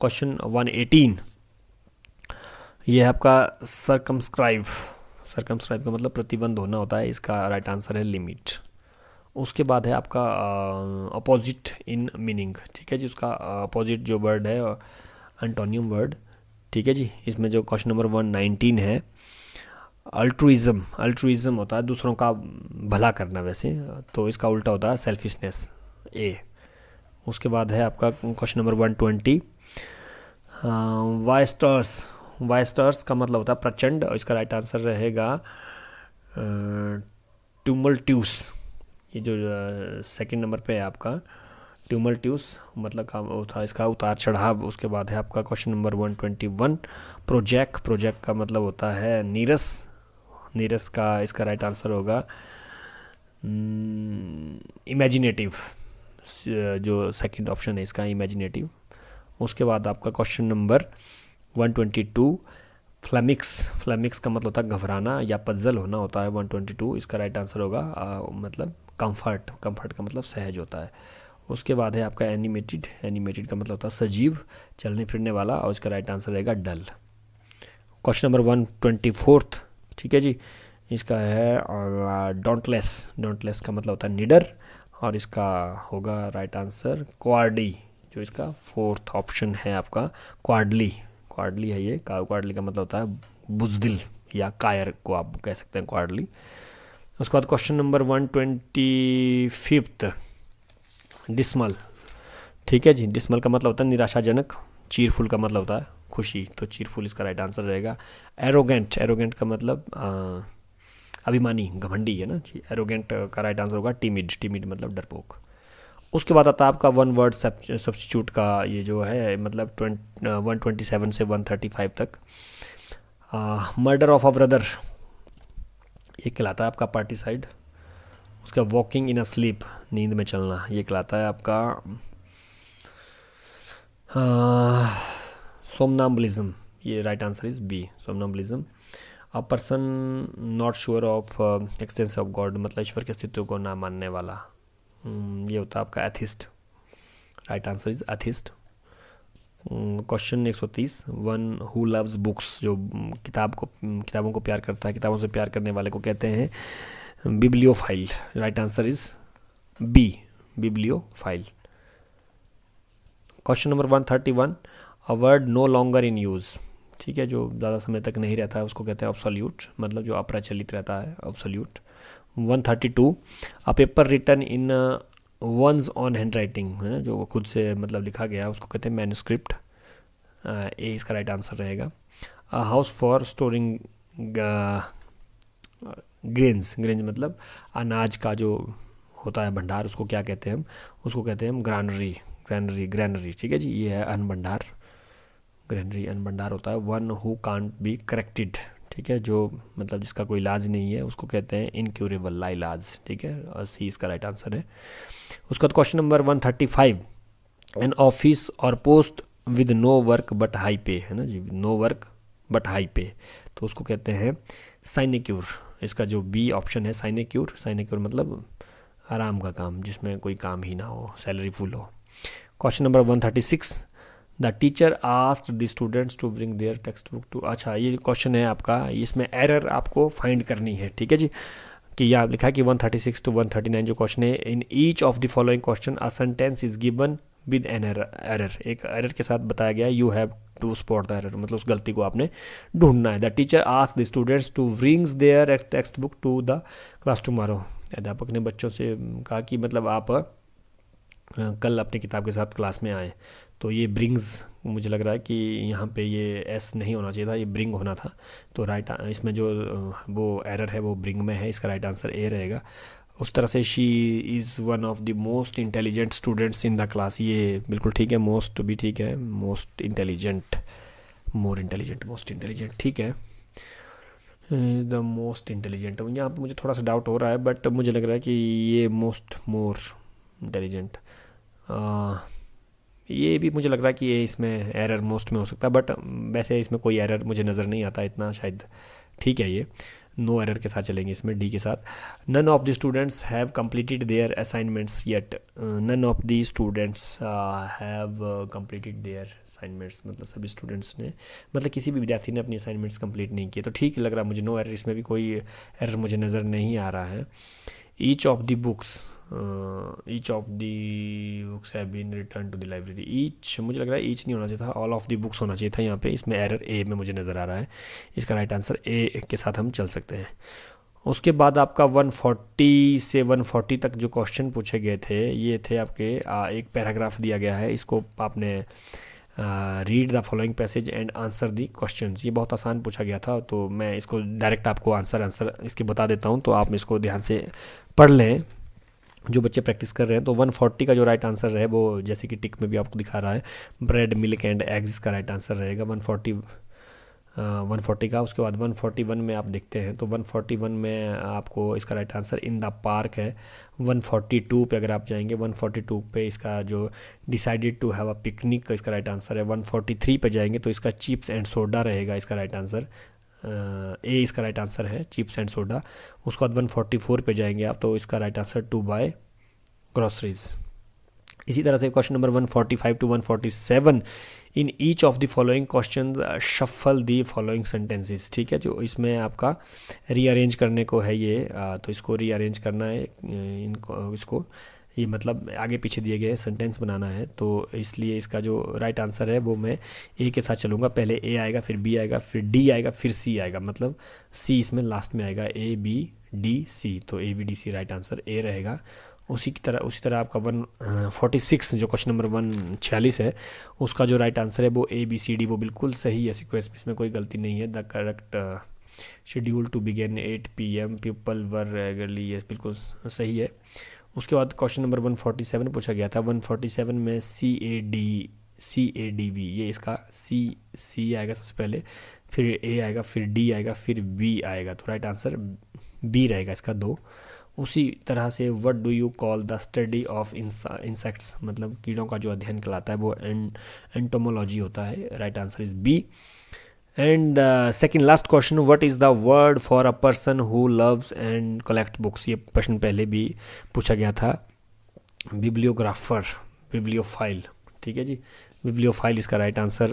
क्वेश्चन 118, ये है आपका सरकमस्क्राइब, सरकमस्क्राइब का मतलब प्रतिबंध होना होता है, इसका राइट आंसर है लिमिट। उसके बाद है आपका अपोजिट इन मीनिंग, ठीक है जी, उसका अपोजिट जो वर्ड है एंटोनियम वर्ड, ठीक है जी। इसमें जो क्वेश्चन नंबर 119 है अल्ट्रुइज्म, अल्ट्रुइज्म होता है दूसरों का भला करना वैसे, तो इसका उल्टा होता है सेल्फिशनेस, ए। उसके बाद है आपका क्वेश्चन नंबर 120 वाइस्टर्स, वाइस्टर्स का मतलब होता है प्रचंड, और इसका राइट आंसर रहेगा ट्यूमल्ट्यूस, ये जो सेकंड नंबर पे है आपका ट्यूमल्ट्यूस मतलब का होता है इसका उतार चढ़ाव। उसके बाद है आपका क्वेश्चन नंबर 121 प्रोजेक्ट, प्रोजेक्ट का मतलब होता है नीरस, नीरस का इसका राइट आंसर होगा इमेजिनेटिव, जो सेकंड ऑप्शन है इसका इमेजिनेटिव। उसके बाद आपका क्वेश्चन नंबर 122 फ्लेमिक्स, फ्लेमिक्स का मतलब होता है घबराना या पजल होना होता है 122, इसका राइट आंसर होगा मतलब कंफर्ट, कंफर्ट का मतलब सहज होता है। उसके बाद है आपका एनिमेटेड, एनिमेटेड का मतलब होता है सजीव, चलने फिरने वाला, और इसका राइट आंसर रहेगा डल। क्वेश्चन नंबर 124, ठीक है जी, इसका है डोंटलेस, डोंटलेस का मतलब होता है निडर, और इसका होगा राइट आंसर क्वार्डी, जो इसका फोर्थ ऑप्शन है आपका क्वार्डली, क्वार्डली है ये, क्वार्डली का मतलब होता है बुजदिल या कायर को आप कह सकते हैं क्वार्डली। उसके बाद क्वेश्चन नंबर 125 डिस्मल, ठीक है जी, डिस्मल का मतलब होता है निराशाजनक, चीरफुल का मतलब होता है खुशी, तो चीरफुल इसका राइट आंसर रहेगा। एरोगेंट, एरोगेंट का मतलब अभिमानी, घमंडी है ना जी, एरोगेंट का राइट आंसर होगा टिमिड, टिमिड मतलब डरपोक। उसके बाद आता है आपका वन वर्ड सब्स्टिट्यूट का ये जो है मतलब 127 से 135 तक। मर्डर ऑफ अ ब्रदर ये कहलाता है आपका पार्टिसाइड। उसका वॉकिंग इन अ स्लीप, नींद में चलना, ये कहलाता है आपका सोमनाम्बुलिज्म, ये right answer is B, somnambulism. A person not sure of existence of god, मतलब ईश्वर के अस्तित्व को ना मानने वाला, ये होता है आपका atheist, right answer is atheist. Question 130 one who loves books, जो किताबों को प्यार करता है, किताबों से प्यार करने वाले को कहते हैं bibliophile, right answer is B, bibliophile. Question number 131 a word no longer in use, ठीक है, जो ज़्यादा समय तक नहीं रहता है उसको कहते हैं ऑब्सोल्यूट, मतलब जो अप्रचलित रहता है, obsolete. 132, a paper written in one's own handwriting, है ना, जो खुद से मतलब लिखा गया उसको कहते हैं मैन्युस्क्रिप्ट। ए इसका राइट आंसर रहेगा। A house for storing grains, grains मतलब अनाज का जो होता है भंडार, उसको क्या कहते हैं हम, उसको कहते हैं हम ग्रानरी, ग्रैनरी, ग्रैनरी, ठीक है जी। ये है अन्न भंडार, ग्रैनरी अन्न भंडार होता है। One who can't be corrected, ठीक है, जो मतलब जिसका कोई इलाज नहीं है उसको कहते हैं इनक्यूरेबल, लाइलाज, ठीक है, और सी इसका राइट आंसर है। उसका बाद क्वेश्चन नंबर 135, एन ऑफिस और post with no work but high pay, है ना जी, no work but high pay, तो उसको कहते हैं साइनेक्यूर। इसका जो बी ऑप्शन है साइनेक्यूर, साइनेक्यूर मतलब आराम का काम, जिसमें कोई काम ही ना हो, सैलरी फुल हो। Question number 136, the teacher asked the students to bring their textbook to, अच्छा ये क्वेश्चन है आपका, इसमें एरर आपको फाइंड करनी है, ठीक है जी। कि यहाँ लिखा है कि 136 टू 139 जो क्वेश्चन है, in each of the following question a sentence is given with an error, एक एरर के साथ बताया गया, you have to spot the error, मतलब उस गलती को आपने ढूंढना है। The teacher asked the students to brings their textbook to the class tomorrow, अध्यापक ने बच्चों से कहा कि मतलब आप कल अपनी किताब के साथ क्लास में आए, तो ये ब्रिंग्स, मुझे लग रहा है कि यहाँ पे ये एस नहीं होना चाहिए था, ये ब्रिंग होना था, तो राइट इसमें जो वो एरर है वो ब्रिंग में है, इसका राइट आंसर ए रहेगा। उस तरह से she is one of the most intelligent students in the class, ये बिल्कुल ठीक है, मोस्ट भी ठीक है, most intelligent, more intelligent, most intelligent, ठीक है, द मोस्ट इंटेलिजेंट, यहाँ पे मुझे थोड़ा सा डाउट हो रहा है, बट मुझे लग रहा है कि ये मोस्ट, मोर इंटेलिजेंट, ये भी मुझे लग रहा है कि ये इसमें एरर मोस्ट में हो सकता है, बट वैसे इसमें कोई एरर मुझे नज़र नहीं आता इतना, शायद ठीक है, ये नो एरर के साथ चलेंगे इसमें, डी के साथ। None of the students have completed their assignments yet, none of the students have completed their assignments, मतलब सभी स्टूडेंट्स ने, मतलब किसी भी विद्यार्थी ने अपनी असाइनमेंट्स कंप्लीट नहीं किए, तो ठीक लग रहा है मुझे, नो एरर, इसमें भी कोई एरर मुझे नज़र नहीं आ रहा है। Each of the books, each of the books have been return to the library, each मुझे लग रहा है ईच नहीं होना चाहिए था, ऑल ऑफ द बुक्स होना चाहिए था यहाँ पे, इसमें एरर ए में मुझे नज़र आ रहा है, इसका राइट आंसर ए के साथ हम चल सकते हैं। उसके बाद आपका 140 से 140 तक जो क्वेश्चन पूछे गए थे, ये थे आपके एक पैराग्राफ दिया गया है, इसको आपने read the following passage and answer the questions, ये बहुत आसान पूछा गया था, तो मैं इसको डायरेक्ट आपको आंसर इसके बता देता हूँ, तो आप इसको ध्यान से पढ़ लें जो बच्चे प्रैक्टिस कर रहे हैं। तो 140 का जो राइट आंसर है वो जैसे कि टिक में भी आपको दिखा रहा है, ब्रेड मिल्क एंड एग्स का राइट आंसर रहेगा 140 का। उसके बाद 141 में आप देखते हैं तो 141 में आपको इसका right answer in the park है। 142 पे अगर आप जाएंगे, 142 पे इसका जो decided to have a picnic का इसका राइट आंसर है। 143 पे जाएंगे तो इसका चिप्स एंड सोडा रहेगा इसका राइट आंसर, ए इसका राइट आंसर है, चिप्स एंड सोडा। उसके बाद 144 पे जाएंगे आप तो इसका right answer to buy groceries. इसी तरह से question number 145 to 147, in each of the following question shuffle the following sentences. ठीक है, जो इसमें आपका रीअरेंज करने को है ये, तो इसको रीअरेंज करना है, इनको इसको ये मतलब आगे पीछे दिए गए सेंटेंस बनाना है, तो इसलिए इसका जो राइट आंसर है वो मैं ए के साथ चलूँगा। पहले ए आएगा, फिर बी आएगा, फिर डी आएगा, फिर सी आएगा, मतलब सी इसमें लास्ट में आएगा, ए बी डी सी, तो A B D C right answer A रहेगा। उसी तरह आपका 146 जो क्वेश्चन नंबर 146 है उसका जो राइट आंसर है वो ए बी सी डी, वो बिल्कुल सही है सीक्वेंस, इसमें कोई गलती नहीं है। The correct schedule to begin 8 PM, people were regularly, ये बिल्कुल सही है। उसके बाद क्वेश्चन नंबर 147 पूछा गया था। 147 में CADV, ये इसका सी आएगा सबसे पहले, फिर ए आएगा, फिर डी आएगा, फिर बी आएगा, तो राइट आंसर बी रहेगा इसका 2। उसी तरह से what do you call the study of insects, मतलब कीड़ों का जो अध्ययन कहलाता है वो एंटोमोलॉजी होता है, right answer is B. And second last question, what is the word for a person who loves and collect books, ये प्रश्न पहले भी पूछा गया था। बिब्लियोग्राफर, बिब्लियोफाइल, ठीक है जी, बिब्लियोफाइल इसका राइट आंसर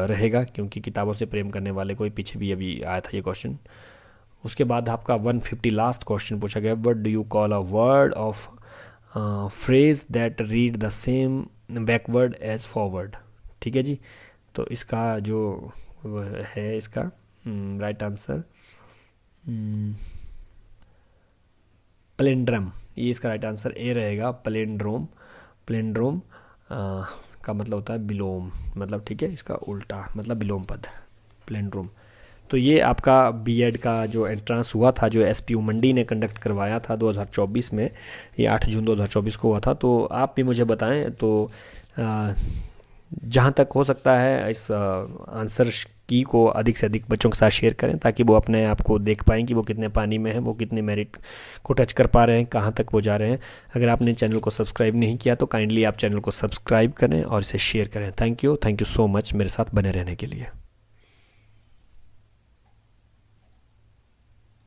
रहेगा, क्योंकि किताबों से प्रेम करने वाले कोई पीछे भी अभी आया था ये क्वेश्चन। उसके बाद आपका 150 लास्ट क्वेश्चन पूछा गया, what do you call a word of phrase that read the same backward as forward. ठीक है जी, तो इसका जो वो है इसका राइट आंसर प्लेंड्रम। ये इसका राइट आंसर ए रहेगा, प्लेंड्रोम। प्लेंड्रोम का मतलब होता है विलोम, मतलब ठीक है, इसका उल्टा मतलब विलोम पद, प्लेंड्रोम। तो ये आपका बीएड का जो एंट्रेंस हुआ था, जो एसपीयू मंडी ने कंडक्ट करवाया था 2024 में, ये 8 जून 2024 को हुआ था। तो आप भी मुझे बताएं, तो जहाँ तक हो सकता है इस आंसर की को अधिक से अधिक बच्चों के साथ शेयर करें, ताकि वो अपने आप को देख पाएँ कि वो कितने पानी में हैं, वो कितने मेरिट को टच कर पा रहे हैं, कहाँ तक वो जा रहे हैं। अगर आपने चैनल को सब्सक्राइब नहीं किया तो काइंडली आप चैनल को सब्सक्राइब करें और इसे शेयर करें। थैंक यू सो मच मेरे साथ बने रहने के लिए।